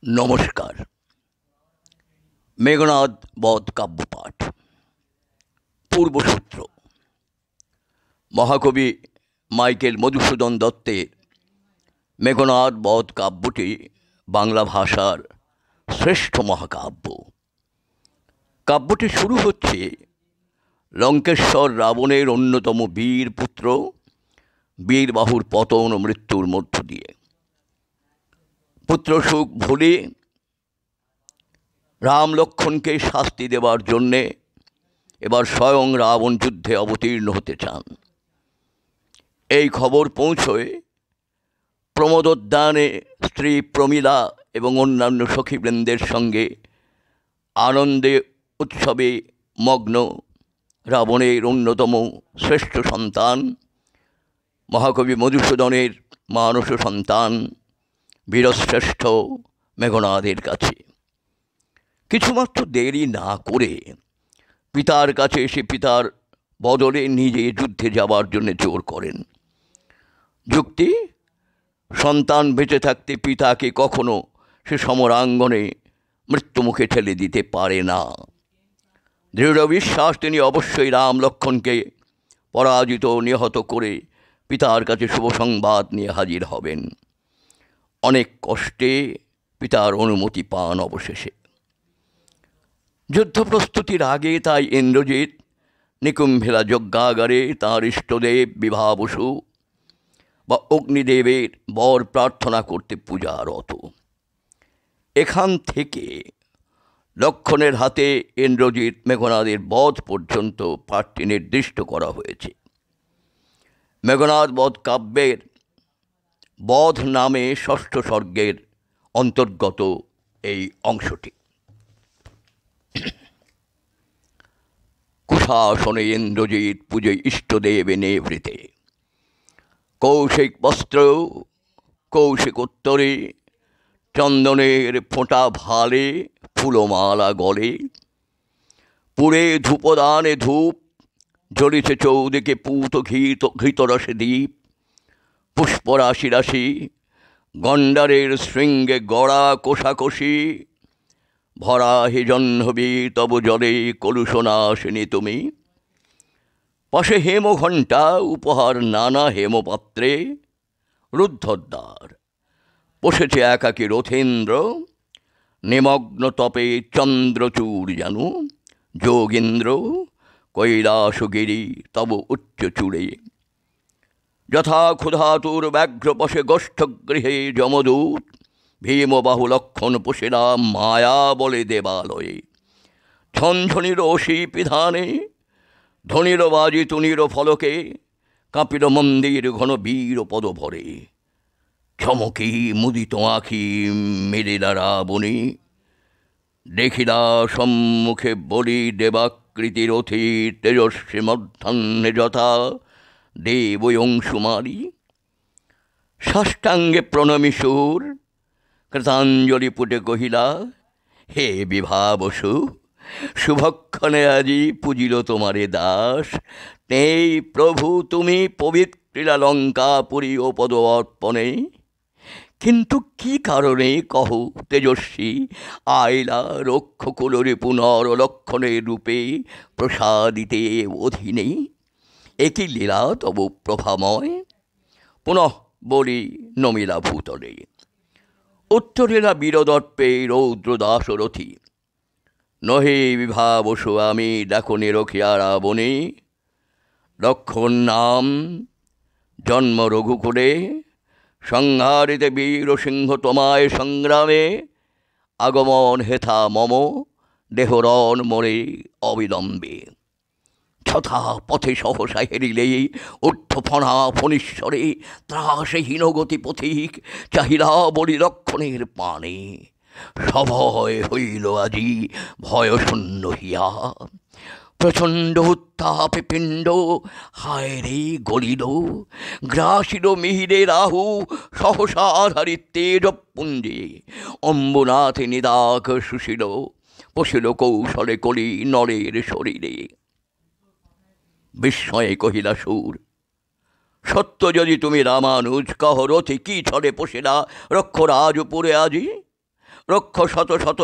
নমস্কার। মেঘনাদ বধ কাব্যপাঠ। পূর্বসূত্র। মহাকবি মাইকেল মধুসূদন দত্তের মেঘনাদ বধ কাব্যটি বাংলা ভাষার শ্রেষ্ঠ মহাকাব্য। কাব্যটি শুরু হচ্ছে লঙ্কেশ্বর রাবণের অন্যতম বীর পুত্র বীরবাহুর পতন ও মৃত্যুর মধ্য দিয়ে। পুত্রশোক ভুলে রাম লক্ষ্মণকে শাস্তি দেবার জন্যে এবার স্বয়ং রাবণ যুদ্ধে অবতীর্ণ হতে চান। এই খবর পৌঁছয় প্রমোদোদ্যানে স্ত্রী প্রমীলা এবং অন্যান্য সখীবৃন্দের সঙ্গে আনন্দে উৎসবে মগ্ন রাবণের অন্যতম শ্রেষ্ঠ সন্তান মহাকবি মধুসূদনের মানস সন্তান বীরশ্রেষ্ঠ মেঘনাদের কাছে। কিছুমাত্র দেরি না করে পিতার কাছে এসে পিতার বদলে নিজে যুদ্ধে যাবার জন্য জোর করেন। যুক্তি, সন্তান বেঁচে থাকতে পিতাকে কখনো সে সমরাঙ্গনে মৃত্যুমুখে ঠেলে দিতে পারে না। দৃঢ় বিশ্বাস তিনি অবশ্যই রাম লক্ষ্মণকে পরাজিত নিহত করে পিতার কাছে শুভ সংবাদ নিয়ে হাজির হবেন। অনেক কষ্টে পিতার অনুমতি পান অবশেষে। যুদ্ধ প্রস্তুতির আগে তাই ইন্দ্রজিৎ নিকুম্ভেলা যজ্ঞাগারে তাঁর ইষ্টদেব বিভা বসু বা অগ্নিদেবের বর প্রার্থনা করতে পূজারত। এখান থেকে লক্ষ্মণের হাতে ইন্দ্রজিৎ মেঘনাদের বধ পর্যন্ত পাঠটি নির্দিষ্ট করা হয়েছে। মেঘনাদ বধ কাব্যের বধ নামে ষষ্ঠ সর্গের অন্তর্গত এই অংশটি। কুশাসনে ইন্দ্রজিৎ পুজো ইষ্টদেবে নেভৃতে, কৌশিক বস্ত্র কৌশিক উত্তরে, চন্দনের ফোঁটা ভালে ফুলমালা গলে, পুরে ধূপদানে ধূপ জ্বলিছে চৌদিকে পুত ঘৃতরসে দ্বীপ, পুষ্পরাশি রাশি গণ্ডারের শৃঙ্গে গড়া কোষাকষি, ভরা হে জহ্নবী তব জলে কলুষনাশিনী তুমি, পাশে হেমঘণ্টা উপহার নানা হেমপাত্রে, রুদ্ধদ্বার বসেছে একাকী রথেন্দ্র, নিমগ্ন তপে চন্দ্রচূড় জানু, যোগীন্দ্র কৈলাসগিরি তব উচ্চ চূড়ে, যথা ক্ষুধাতুর ব্যাঘ্র পশে গোষ্ঠগৃহে যমদূত, ভীমবাহু লক্ষণ পোষেরা মায়া বলে দেবালয়ে, ঝনঝনির অসি পিধানে ধ্বনির বাজি তুনির ফলকে, কাঁপিল মন্দির ঘন বীর পদভরে, চমকি মুদিত আঁখি মেলিলা রাবণী, দেখিলা সম্মুখে বলি দেবাকৃতির অথি তেজস্বী মধ্যাহ্নে যথা দেব অংশুমারি, সাষ্টাঙ্গে প্রণমী সুর কৃতাঞ্জলি পুটে কহিলা, হে বিভা বসু, শুভক্ষণে আজি পুজিল তোমারে দাস, নেই প্রভু তুমি পবিত্রিলা লঙ্কাপুরী ও পদ অর্পণে, কিন্তু কি কারণে কহ তেজস্বী আইলা রক্ষকুলরে পুনর লক্ষণের রূপে প্রসাদিতে অধীনে, একই লীলা তব প্রভাময়, পুনঃ বলি নমিলা ভূতলে, উত্তরেলা বীরদর্পে রৌদ্র দাসরথী, নহে বিভা বসু আমি দেখো নিরখিয়া রাবণে, লক্ষণ নাম জন্ম রঘুকুলে, সংহারিতে বীর সিংহ তোমায় সংগ্রামে, আগমন হেথা মম দেহরণ মোরে অবিলম্বে, যথা পথে সহসা হেরিলেই ঊর্ধ্বফণা ফণীশ্বরে, ত্রাসে হীনগতি পথিক চাহিলা বলি লক্ষণের পানে, সভয় হইল আজি ভয়শূন্য হিয়া, প্রচণ্ড উত্তাপে পিণ্ড হায় রে গলিল, গ্রাসিল মিহিরে রাহু সহসা আধারিত তেজপুঞ্জে, অম্বুনাথে নিদাঘ শুষিল পশিল কৌশলে কলি নরের শরীরে, বিস্ময়ে কহিলা সুর, সত্য যদি তুমি রামানুজ কহ রথে কি ছড়ে পশিলা রক্ষরাজপুরে আজি, রক্ষ শত শত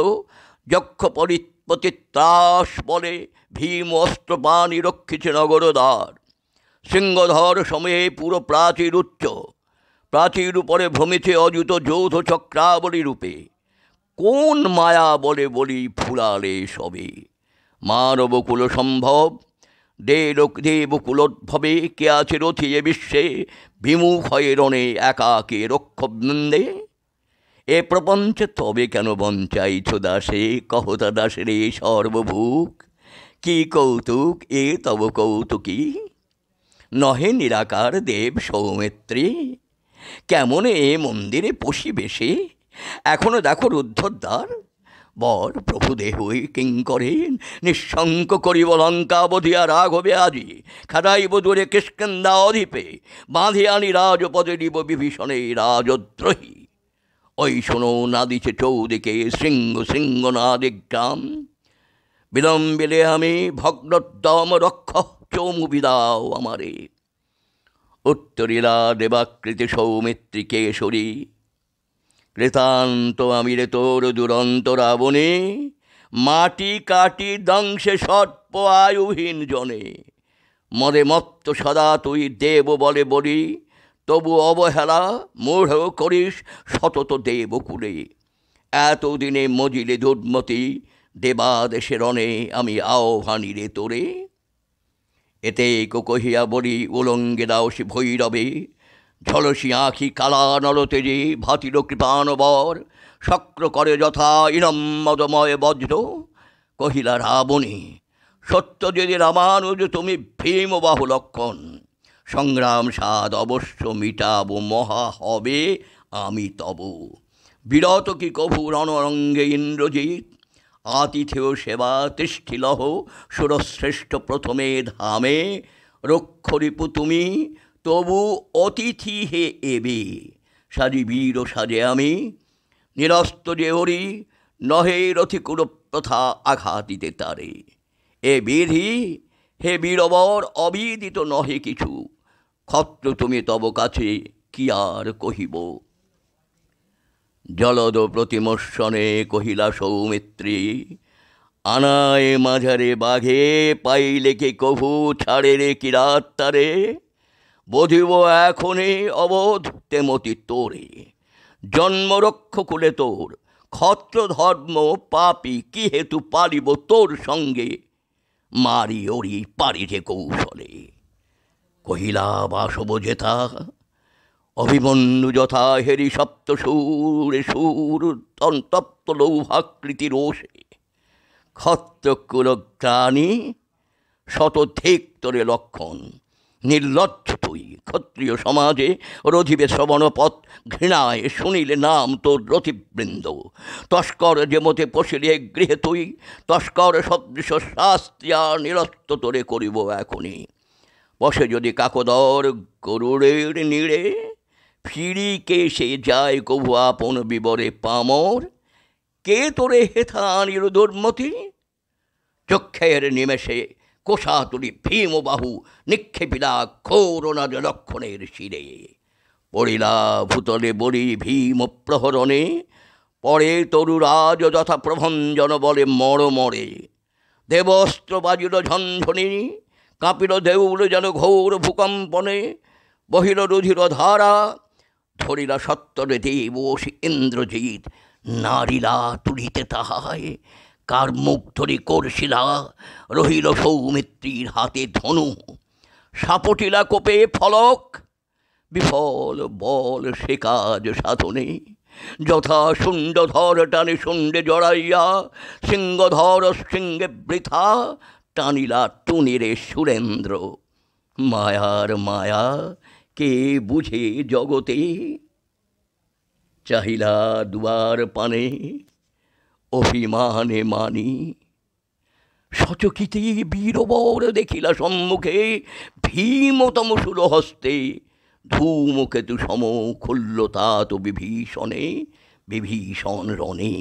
যক্ষ পতিত্রাস বলে ভীম অস্ত্রপাণি রক্ষিছে নগরদ্বার। সিংহধর সময়ে পুরো প্রাচীর উচ্চ, প্রাচীর উপরে ভ্রমিছে অযুত যৌথ চক্রাবলী রূপে। কোন মায়া বলে বলি ফুলালে সবে, মানবকুল সম্ভব দেবকুলোদ্ভবে। কে আছে রথি এ বিশ্বে বিমুখ হয়ে রণে একাকে রক্ষবৃন্দে। এ প্রপঞ্চে তবে কেন বঞ্চাইছ দাসে, কহতা দাসে রে সর্বভূক। কি কৌতুক এ তব কৌতুকী, নহে নিরাকার দেব সৌমিত্রী। কেমন এ মন্দিরে পশিবে সে, এখনো দেখো রুদ্ধর দ্বার। বর প্রভু দেহই কিঙ্করেন নিঃশঙ্ক করিব লঙ্কা বধিয়া রাঘবে আজি। খাদাইব দূরে কিষ্কিন্ধা অধিপে, বাঁধে আনি রাজপদে নিব বিভীষণে রাজদ্রোহী। ওই শোনো নাদিছে চৌদিকে শৃঙ্গ শৃঙ্গ নাদি গ্রাম। বিলম্বিলে আমি ভগ্নোদ্যম রক্ষ চৌমু বিদাও আমারে। উত্তরিলা দেবাকৃতি সৌমিত্রী কেশরী, কৃতান্ত আমি রে তোর দুরন্ত রাবণে। মাটি কাটি দংশে সর্প আয়ুহীন জনে। মদে মত্ত সদা তুই দেব বলে বলি, তবু অবহেলা মূঢ় করিস সতত দেবকুলে। এতদিনে মজিলে দুর্মতি, দেবাদেশে রণে আমি আহ্বানি রে তোরে। এতে কহিয়া বলি উলঙ্গে দাওসি ভৈরবে, ঝলসি আঁখি কালা নলতেজে ভাতির কৃপানবর। শক্র করে যথা ইনম মদময় বজ্র। কহিলা রাবণী, সত্য যদি রামানুজ তুমি ভীমবাহু লক্ষণ। সংগ্রাম সাদ অবশ্য মিটাবো মহা হবে আমি তব। বিরত কি কভু রণরঙ্গে ইন্দ্রজিৎ, আতিথেয় সেবা তিষ্ঠিলহ সুরশ্রেষ্ঠ প্রথমে ধামে। রক্ষরিপু তুমি তবু অতিথি হে এবে, সাজি বীর সাজে আমি। নিরস্ত যে হরি নহে রথিকুল প্রথা আঘাতিতে তারে। এ বিধি হে বীরবর অবিদিত নহে কিছু, ক্ষত্র তুমি তব কাছে কি আর কহিব। জলদ প্রতিমর্ষণে কহিলা সৌমিত্রী, আনায় মাঝারে বাঘে পাইলে কে কভু ছাড়ে রে কিরাত তারে। বধিব এখনে অবোধ তেমতি তোরে, জন্মরক্ষ কুলে তোর। ক্ষত্র ধর্ম পাপী কি হেতু পারিব তোর সঙ্গে, মারি ওরি পারি যে কৌশলে। কহিলা বাসব জেতা, অভিমন্যু যথা হেরি সপ্ত সুরে সুর তপ্ত লৌহাকৃতি রোষে। ক্ষত্রকুলগ্রাণী শতধিক তোরে লক্ষণ, নির্লজ্জ তুই ক্ষত্রিয় সমাজে রধিবে শ্রবণপথ। ঘৃণায় শুনিলে নাম তোর রতিবৃন্দ। তস্কর যে মতে পশিলে গৃহে তুই, তস্কর সদৃশ শাস্ত্রিয়া নিরস্ত তোরে করিব এখনই। বসে যদি কাকদর গরুড়ের নীড়ে, ফিরি কে সে যায় কভু আপন বিবরে পামর। কে তোরে হেথা আনিল দুর্মতি, চক্ষের নিমেষে কোষাতুরি ভীমবাহু নিক্ষেপিলা ক্ষৌরনাদ লক্ষণের শিরে। পড়িলা ভূতলে বলি ভীম প্রহরণে, পরে তরুরাজ যথা প্রভঞ্জন বলে মরে। দেবস্ত্র বাজিল ঝনঝনি, কাঁপিল দেউল যেন ঘোর ভূকম্পনে। বহিল রুধির ধারা, ধরিলা সত্তরে দেবশ ইন্দ্রজিৎ। নারীলা তুলিতে তাহায়, কার মুখ ধরি করশিলা রহিল সৌমিত্রীর হাতে ধনু। সাপটিলা কোপে ফলক, বিফল বল সে কাজ সাধনে। যথা শুণ্ডধর টানে শুণ্ডে জড়াইয়া, সিংহধর সিংহে বৃথা টানিলা টুনিরে সুরেন্দ্র। মায়ার মায়া কে বুঝে জগতে, চাহিলা দুয়ার পানে অভিমানে মানি। সচকিতে বীরবর দেখিলা সম্মুখে, ভীমতম সুরহস্তে ধূমকেতু সম খুল্ল তাত বিভীষণে। বিভীষণ রণে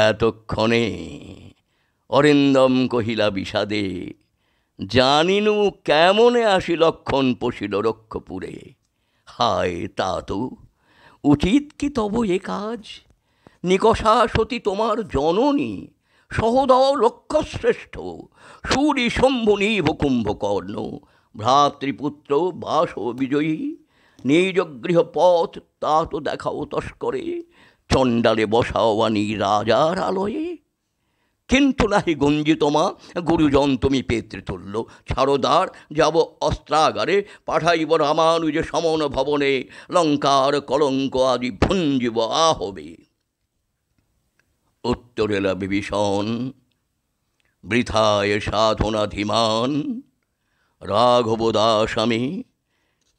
এতক্ষণে অরিন্দম কহিলা বিষাদে, জানিনু কেমনে আসি লক্ষণ পশিল রক্ষপুরে। হায় তা তো উচিত কি তব এ কাজ, নিকষা সতী তোমার জননী, সহদর লক্ষ্যশ্রেষ্ঠ, সুরি শম্ভুনীভ কুম্ভকর্ণ, ভ্রাতৃপুত্র বাস বিজয়ী, নিজ গৃহ পথ তা তো দেখাও তস্করে, চণ্ডালে বসাও আনি রাজার আলয়ে। কিন্তু নাহি গঞ্জিতমা, গুরুজন তুমি পিতৃতুল্য, ছাড়োদ্বার যাব অস্ত্রাগারে, পাঠাইব রামানুজ সমন ভবনে, লঙ্কার কলঙ্ক আদি ভুঞ্জিব আহবে। উত্তরেলা বিভীষণ, বৃথায় সাধনাধিমান, রাঘব দাস আমি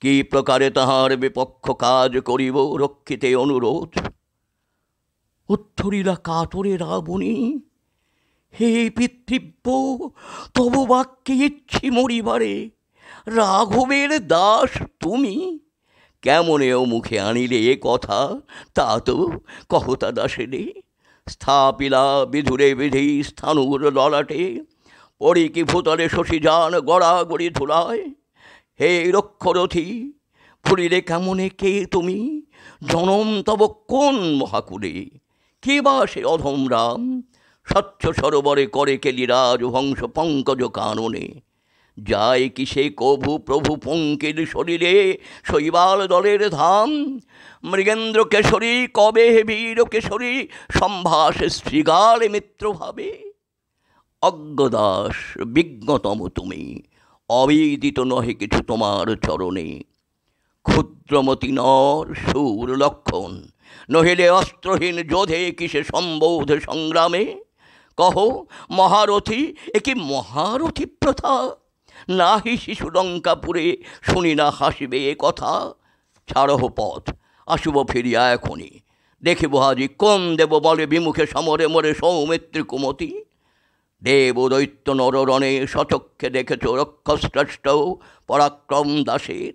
কি প্রকারে তাহার বিপক্ষ কাজ করিব, রক্ষিতে অনুরোধ। উত্তরিলা কাতরে রাবণী, হে পিতৃব্য, তব বাক্যে ইচ্ছি মরিবারে, রাঘবের দাস তুমি, কেমনেও মুখে আনিলে এ কথা, তা তো কহতা দাসেরে। স্থাপিলা বিধুরে বিধি স্থানুর ললাটে, পড়ি কি ভূতলে শশী যান গড়াগড়ি ধুলায়। হে রক্ষরথী, ফুরিলে কেমনে কে তুমি, জনম তব কোন মহাকুলে, কে বা সে অধম রাম, স্বচ্ছ সরোবরে করে কেলি রাজহংস পঙ্কজ কাননে। যায় কি সে কভু প্রভু পঙ্কির শরীরে, শৈবাল দলের ধাম, মৃগেন্দ্র কেশরী কবে বীর কেশরী, সম্ভাস শৃগালে মিত্রভাবে। অজ্ঞদাস বিজ্ঞতম তুমি, অবিদিত নহে কিছু তোমার চরণে। ক্ষুদ্রমতি নর সুর লক্ষণ, নহিলে অস্ত্রহীন যোধে কিসে সম্বোধ সংগ্রামে। কহ মহারথী, এ কি মহারথী প্রথা, নাহি শিশু লঙ্কাপুরে শুনি না হাসিবে এ কথা। ছাড়হ পথ, আসিব ফিরিয়া এখনই, দেখিব আজি কোন দেব বলে বিমুখে সমরে মরে সৌমিত্রী কুমতি। দেব দৈত্য নররণে সচক্ষে দেখেছ রক্ষশ্রেষ্ঠ পরাক্রম দাসের,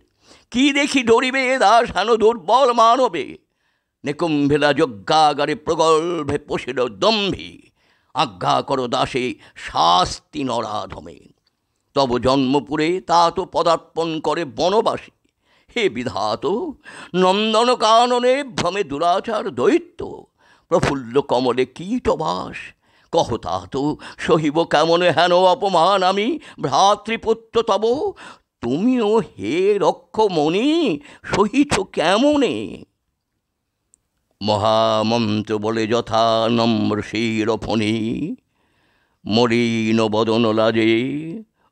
কি দেখি ডরিবে দাস হেন দুর্বল মানবে। নিকুম্ভিলা যজ্ঞাগারে প্রগল্ভে পশিল দম্ভী, আজ্ঞা করো দাসে শাস্তি নরাধমে। তব জন্মপুরে তা তো পদার্পণ করে বনবাসী, হে বিধাত, নন্দন কাননে ভ্রমে দুরাচার দৈত্য, প্রফুল্ল কমলে কীটবাস। কহ তা তো সহিব কেমনে হেন অপমান আমি, ভ্রাতৃপুত্র তব তুমিও হে রক্ষমণি, সহিছ কেমনে। মহামন্ত্র বলে যথা নম্র শিরফণি, মলিন বদন লাজে,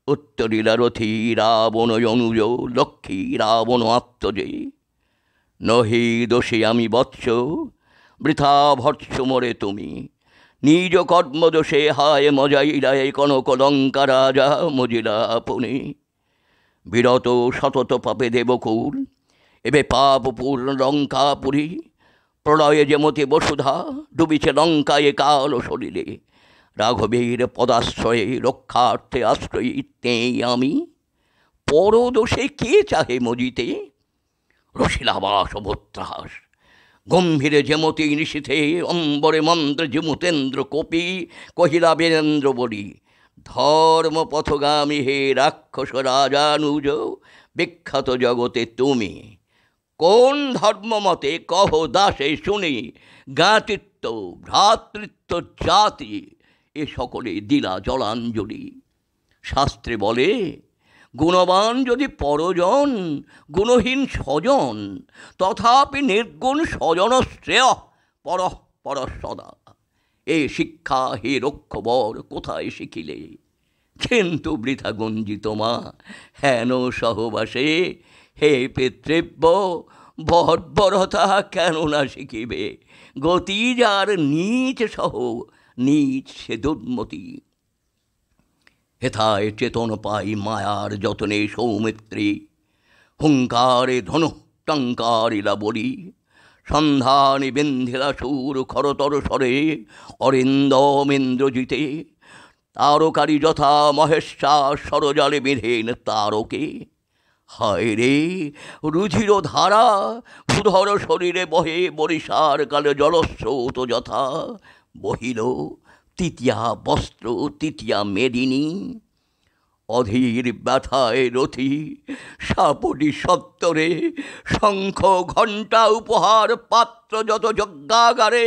উত্তরিলা রথী রাবণ অনুজ, লক্ষ্মী রাবণ আত্মজে। নহি দোষে আমি বৎস, বৃথা ভৎস মরে তুমি, নিজ কর্মদোষে হায় মজাইলায় কনক লঙ্কা রাজা মজিলা আপনি। বিরত সতত পাপে দেবকুল, এবে পাপপূর্ণ লঙ্কাপুরী, প্রলয়ে যেমতে বসুধা ডুবিছে লঙ্কায় কাল শরীরে। রাঘবের পদাশ্রয়ে রক্ষার্থে আশ্রয়ী তেই আমি, পরদোষে কে চাহে মজিতে। রসিলাবাস ভূত্রাস, গম্ভীরে যেমতি নিশীথে, অম্বরে মন্ত্র জিমুতেন্দ্র কপি, কহিলা বীরেন্দ্র বলি। ধর্ম পথগামী হে রাক্ষস রাজানুজ, বিখ্যাত জগতে তুমি, কোন ধর্মমতে কহ দাসে শুনি। জ্ঞাতিত্ব ভ্রাতৃত্ব জাতি, এ সকলে দিলা জলাঞ্জলি। শাস্ত্রে বলে, গুণবান যদি পরজন, গুণহীন স্বজন, তথাপি নির্গুণ স্বজন শ্রেয় পরঃ পরঃ সদা। এ শিক্ষা হে রক্ষবর কোথায় শিখিলে, কিন্তু বৃথা গঞ্জিত মা হেন সহবাসে। হে পিতৃব্য, বর্বরতা কেন না শিখিবে, গতি যার নীচ সহ নীচ সে দুর্মতি। হেথায় চেতন পাই মায়ার যতনে সৌমিত্রী, হুঙ্কারে ধনু টঙ্কারিলা বলি। সন্ধানী বিন্ধিলা সুর খরতর স্বরে, অরিন্দমেন্দ্রজিতে। তারকারি যথা মহেশ্বার সরজালে বিধেন তারকে। হায় রে রুধির ধারা, ভূধর শরীরে বহে বরিশার কালে জলস্রোত যথা। বহিল তৃতীয়া বস্ত্র তৃতীয়া মেদিনী, অধীর ব্যথায় রথি সাপটি সত্তরে, শঙ্খ ঘণ্টা উপহার পাত্র যত যজ্ঞাগারে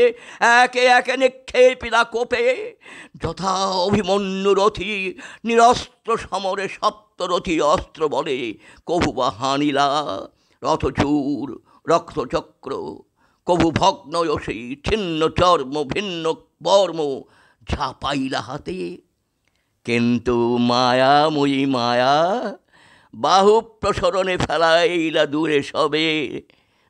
একে একে নিক্ষেপিলা কোপে, যথা অভিমন্যু রথি নিরস্ত্র সমরে সপ্তরথী অস্ত্র বলে কভু বা হানিলা রথচূর রক্তচক্র, কভু ভগ্নয়সী ছিন্ন চর্ম ভিন্ন বর্ম ঝাপাইলা হাতে। কিন্তু মায়াময়ী মায়া বাহু প্রসরণে ফেলাইলা দূরে সবে,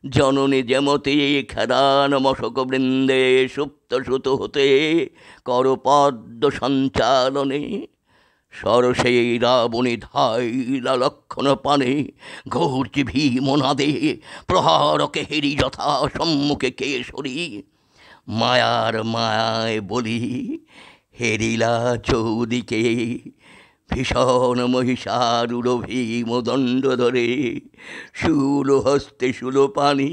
জননী যেমতি খেদান মশক বৃন্দে সুপ্ত সুত হতে করপদ্ম সঞ্চালনে, সরসে রাবণী ধাইলা লক্ষণ পানে ঘূর্চি ভীমনাদে প্রহারকে হেরি যথা সম্মুখে কেশরী, মায়ার মায়ায় বলি হেরিলা চৌদিকে, ভীষণ মহিষারূঢ় ভীমদণ্ড ধরে শূল হস্তে শূলপাণি,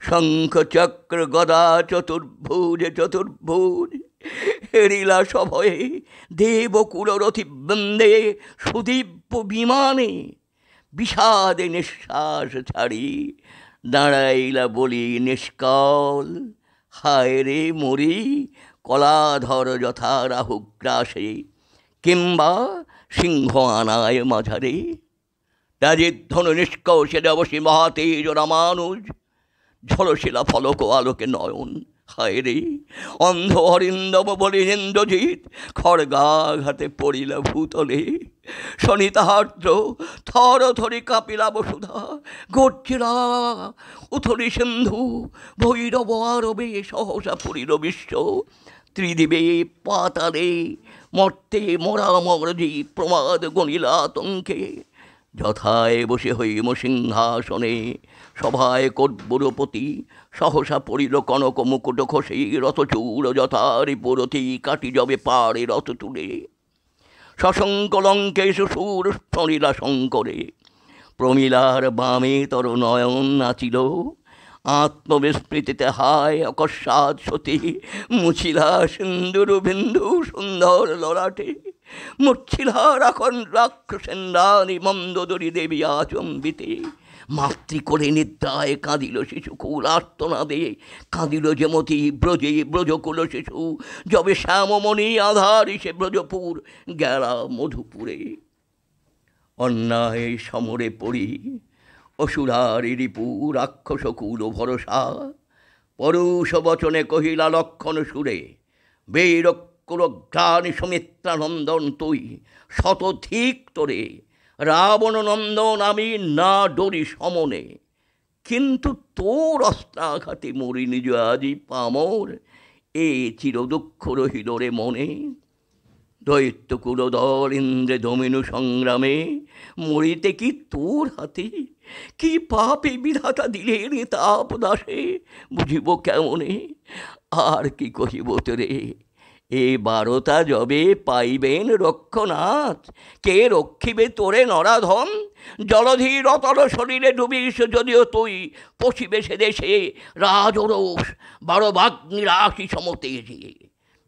শঙ্খ চক্র গদা চতুর্ভুজে চতুর্ভুজ, হেরিলা সভয়ে দেবকুলরথি বৃন্দে সুদীপ্য বিমানে, বিষাদে নিঃশ্বাস ছাড়ি দাঁড়াইলা বলি নিষ্কল, হায় রে মরি কলাধর যথা রাহুগ্রাসে, কিংবা সিংহ আনায় মাঝারে। রাজিধ্বনু নিষ্কৌশে দেবসী মহাতেজ রামানুজ, ঝলশিলা ফলক আলোকে নয়ন, হায় রে অন্ধ অরিন্দম বলি ইন্দ্রজিৎ খড়গাঘাতে পড়িলা ভূতলে, শনিতাহার্দ্র থর থরি কাপিলা বসুধা, গর্জিলা উথলি সিন্ধু ভৈরব আরবে সহসা পড়িল বিশ্ব, ত্রিদিবে পাতালে মর্তে মরামরজি প্রমাদ গণিলা আতঙ্কে, যথায় বসে হইম সিংহাসনে সভায় কর্বুরপতি, সহসা পড়িল কনক মুকুট খসে রথচূড় যথা রিপুরতি কাটি যবে পাড়ে রথ তুলে, সশঙ্ক লঙ্কেশ সুর স্মরিলা শঙ্করে, প্রমিলার বামে তর নয়ন নাচিল, আত্মবিস্মৃতিতে হায় অকস্মাৎ সতী মুছিলা সিন্দুর বিন্দু সুন্দর ললাটে, মুচ্ছিলা রাখন রাক্ষসেন রানী মন্দোদরী দেবী আচম্বিতে, মাতৃকোলে নিদ্রায় কাঁদিল শিশুকুল আর্তনাদে, কাঁদিল যেমতি ব্রজে ব্রজকুল শিশু, যবে শ্যামমণি আধার সে ব্রজপুর গেলা মধুপুরে। অন্যায় সমরে পড়ি অসুরারি রিপু রাক্ষসকুল ভরসা, পরুষ বচনে কহিলা লক্ষণ সুরে, বীরকুলগ্রাণী সুমিত্রানন্দন তুই শতধিক তোরে, রাবণ নন্দন আমি না ডরি সমনে, কিন্তু তোর অস্ত্রাঘাতে মরি নিজ আজি পামর, এ চির দুঃখ রহিল রে মনে। দৈত্যকুল দল ইন্দ্রে দমিনু সংগ্রামে মরিতে কি তোর হাতে, কি পাপে বিধাতা দিলেন তাপ দাসে, বুঝিব কেমনে আর কি কহিব তোরে। এ বারতা যবে পাইবেন রক্ষনাথ, কে রক্ষিবে তোরে নরাধন, জলধীর অতল শরীরে ডুবিস যদিও তুই, পশিবে সে দেশে রাজরোষ বারবাগ্নি রাশি সমতেজে,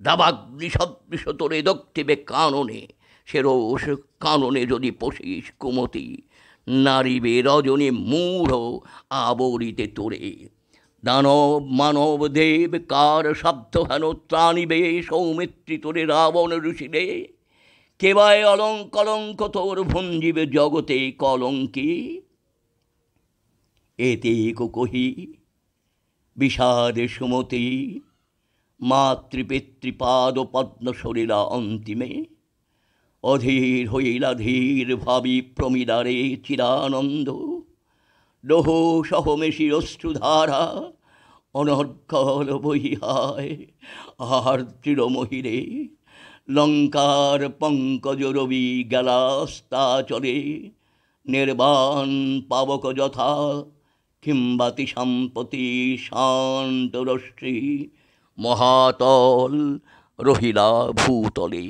দাবাগ্নি সদৃশ তোরে দক্ষিবে কাননে, সে রোষ কাননে যদি পশিস কুমতি, নারীবে রজনী মূঢ় আবরিতে তোরে। দানব মানব দেব কার শব্দ হেন ত্রাণিবে সৌমিত্রী তোরে রাবণ ঋষিরে, কেবায় অলঙ্কলঙ্ক তোর ভঞ্জিবে জগতে কলঙ্কি। এতে কহি বিষাদে সুমতি মাতৃপিতৃপাদ পদ্ম সরিলা অন্তিমে, অধীর হইলা ধীর ভাবি প্রমিলারে চিরানন্দ, লোহ সহমেশি অশ্রুধারা অনর্গল বহিহায় আর দৃঢ়মহিরে, লঙ্কার পঙ্কজ রবি গেলাস্তা চলে, নির্বাণ পাবক যথা কিংবাতি সম্পতি শান্তরশ্রী, মহাতল রহিলা ভূতলে।